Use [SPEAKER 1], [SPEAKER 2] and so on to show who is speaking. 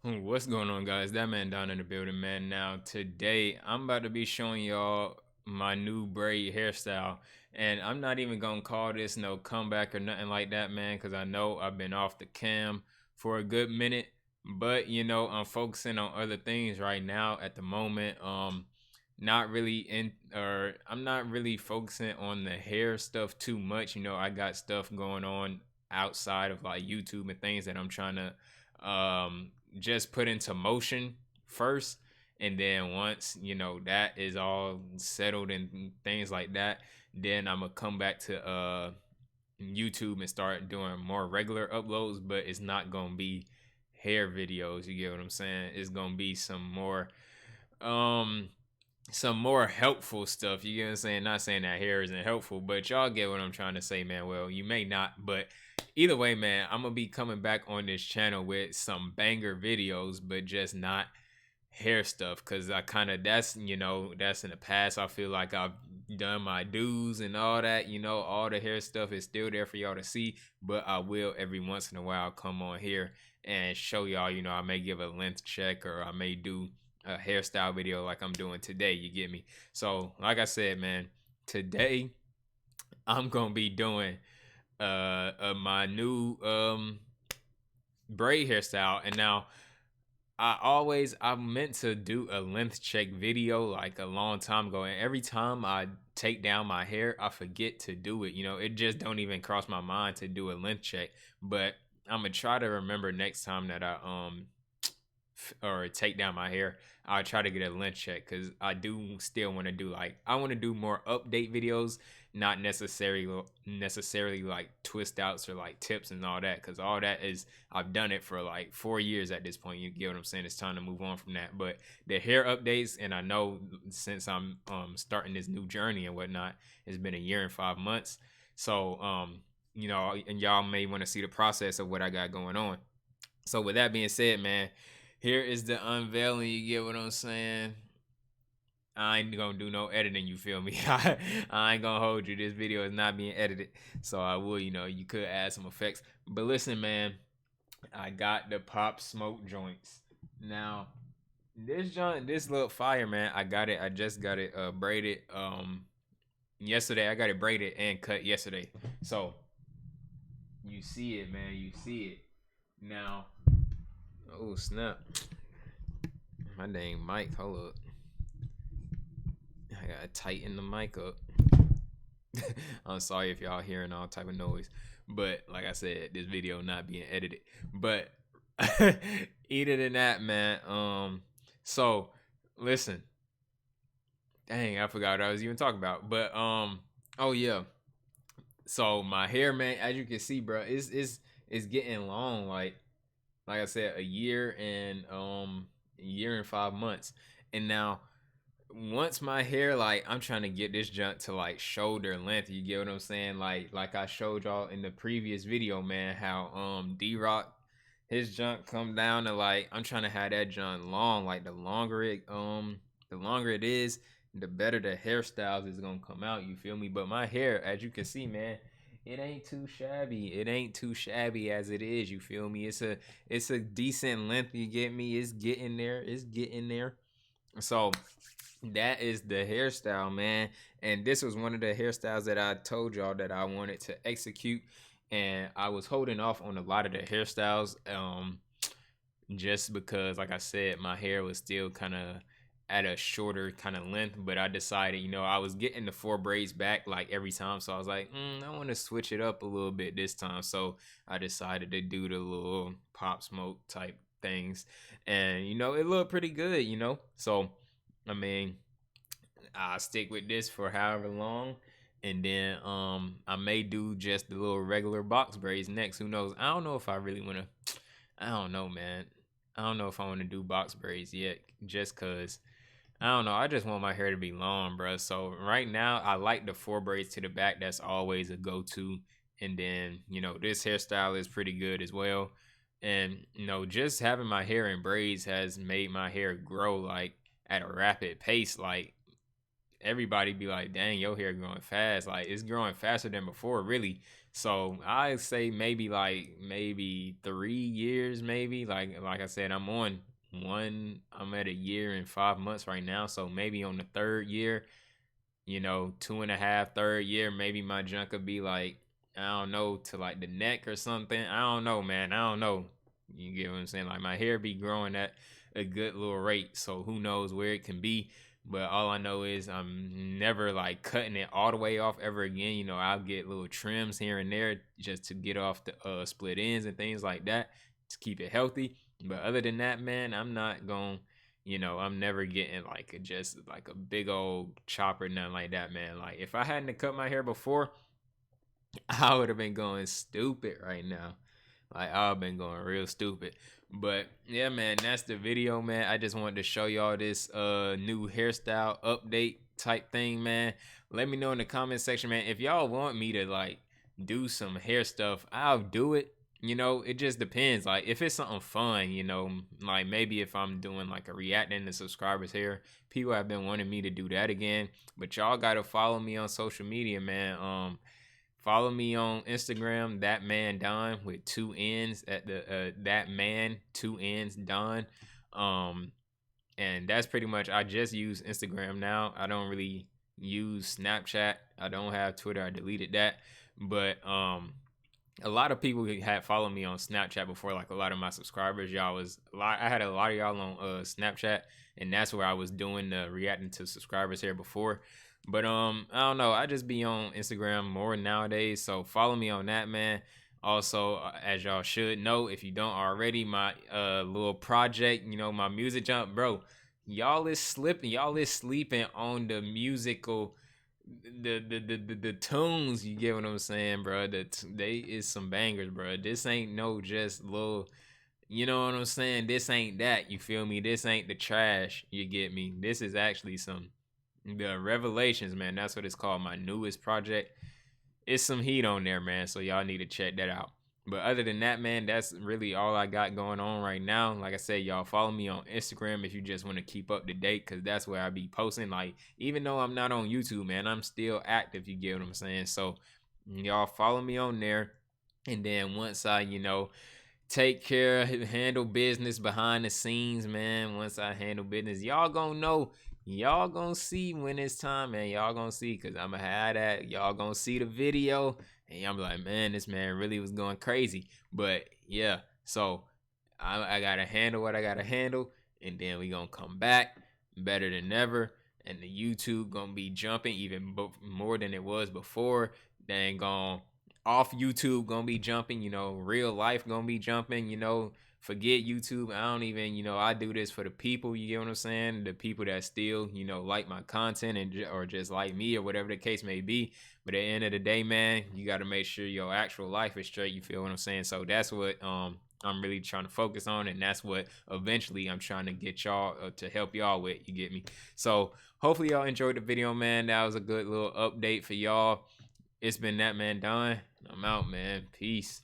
[SPEAKER 1] What's going on, guys? That man down in the building, man. Now, today I'm about to be showing y'all my new braid hairstyle, and I'm not even gonna call this no comeback or nothing like that, man, because I know I've been off the cam for a good minute, but I'm focusing on other things right now at the moment. Not really in, or I'm not really focusing on the hair stuff too much. I got stuff going on outside of like YouTube and things that I'm trying to just put into motion first, and then once that is all settled and things like that, then I'm gonna come back to YouTube and start doing more regular uploads. But it's not gonna be hair videos, you get what I'm saying? It's gonna be um some more helpful stuff, you get what I'm saying? Not saying that hair isn't helpful, but y'all get what I'm trying to say, man. Well, you may not, but either way, man, I'm gonna be coming back on this channel with some banger videos, but just not hair stuff, because I kind of, that's in the past. I feel like I've done my dues and all that. All the hair stuff is still there for y'all to see, but I will every once in a while come on here and show y'all. I may give a length check, or I may do a hairstyle video like I'm doing today, you get me? So like I said, man, today I'm gonna be doing my new braid hairstyle. And now I meant to do a length check video like a long time ago, and every time I take down my hair I forget to do it. It just don't even cross my mind to do a length check. But I'm gonna try to remember next time that I or take down my hair, I'll try to get a length check, because I do still want to do, like, I want to do more update videos, not necessarily like twist outs or like tips and all that, because all that is, I've done it for like 4 years at this point, you get what I'm saying? It's time to move on from that. But the hair updates, and I know since I'm starting this new journey and whatnot, it's been a year and 5 months. So and y'all may want to see the process of what I got going on. So with that being said, man, here is the unveiling. You get what I'm saying? I ain't gonna do no editing. You feel me? I ain't gonna hold you. This video is not being edited, so I will. You could add some effects. But listen, man, I got the pop smoke joints. Now, this joint, this little fire, man. I got it. I just got it braided yesterday. I got it braided and cut yesterday. So you see it, man. You see it. Now, oh snap. My dang mic, hold up. I gotta tighten the mic up. I'm sorry if y'all hearing all type of noise. But like I said, this video not being edited. But either than that, man. So listen. Dang, I forgot what I was even talking about. But oh yeah. So my hair, man, as you can see, bro, it's getting long. Like I said, a year and 5 months. And now once my hair, like, I'm trying to get this junk to like shoulder length, you get what I'm saying? Like I showed y'all in the previous video, man, how D-Rock, his junk come down to, like, I'm trying to have that junk long. Like the longer it is, the better the hairstyles is gonna come out, you feel me? But my hair, as you can see, man, it ain't too shabby. It ain't too shabby as it is, you feel me? It's a decent length, you get me? It's getting there. It's getting there. So that is the hairstyle, man. And this was one of the hairstyles that I told y'all that I wanted to execute. And I was holding off on a lot of the hairstyles, just because, like I said, my hair was still kind of at a shorter kind of length. But I decided, I was getting the 4 braids back like every time. So I was like, I want to switch it up a little bit this time. So I decided to do the little pop smoke type things. And, it looked pretty good, So, I mean, I'll stick with this for however long. And then I may do just the little regular box braids next. Who knows? I don't know if I really want to. I don't know, man. I don't know if I want to do box braids yet, just cause I don't know. I just want my hair to be long, bro. So right now, I like the 4 braids to the back. That's always a go-to. And then, this hairstyle is pretty good as well. And, just having my hair in braids has made my hair grow like at a rapid pace. Like, everybody be like, dang, your hair growing fast. Like it's growing faster than before, really. So I say maybe 3 years, maybe. Like I said, I'm at a year and 5 months right now. So maybe on the third year, two and a half, third year, maybe my junk could be like, I don't know, to like the neck or something. I don't know, man. I don't know. You get what I'm saying? Like my hair be growing at a good little rate. So who knows where it can be. But all I know is I'm never like cutting it all the way off ever again. I'll get little trims here and there just to get off the split ends and things like that to keep it healthy. But other than that, man, I'm not going I'm never getting like just like a big old chopper, nothing like that, man. Like if I hadn't cut my hair before, I would have been going stupid right now. Like I've been going real stupid. But yeah, man, that's the video, man. I just wanted to show y'all this new hairstyle update type thing, man. Let me know in the comment section, man. If y'all want me to like do some hair stuff, I'll do it. It just depends. Like if it's something fun, like maybe if I'm doing like a reacting to subscribers here, people have been wanting me to do that again. But y'all gotta follow me on social media, man. Follow me on Instagram, ThatManDon with two N's at the ThatMan, two N's Don. Um, and that's pretty much. I just use Instagram now. I don't really use Snapchat. I don't have Twitter. I deleted that. But a lot of people had followed me on Snapchat before. Like a lot of my subscribers, y'all was a lot. I had a lot of y'all on Snapchat, and that's where I was doing the reacting to subscribers here before. But I don't know. I just be on Instagram more nowadays, so follow me on that, man. Also, as y'all should know, if you don't already, my little project, my music jump, bro. Y'all is slipping. Y'all is sleeping on the musical, the tunes. You get what I'm saying, bro? They is some bangers, bro. This ain't no just little. You know what I'm saying? This ain't that. You feel me? This ain't the trash. You get me? This is actually some the Revelations, man. That's what it's called. My newest project. It's some heat on there, man. So y'all need to check that out. But other than that, man, that's really all I got going on right now. Like I said, y'all follow me on Instagram if you just want to keep up to date, because that's where I be posting. Like, even though I'm not on YouTube, man, I'm still active. You get what I'm saying? So y'all follow me on there. And then once I, take care, handle business behind the scenes, man. Once I handle business, y'all gonna know. Y'all gonna see when it's time, man. Y'all gonna see, cause I'ma have that. Y'all gonna see the video, and y'all be like, man, this man really was going crazy. But yeah, so I gotta handle what I gotta handle, and then we gonna come back better than ever. And the YouTube gonna be jumping even more than it was before. Dang gone off YouTube gonna be jumping, real life gonna be jumping, forget YouTube. I don't even, I do this for the people, you get what I'm saying? The people that still, like my content and or just like me or whatever the case may be. But at the end of the day, man, you got to make sure your actual life is straight, you feel what I'm saying? So that's what I'm really trying to focus on, and that's what eventually I'm trying to get y'all to help y'all with, you get me? So hopefully y'all enjoyed the video, man. That was a good little update for y'all. It's been ThatManDon. I'm out, man. Peace.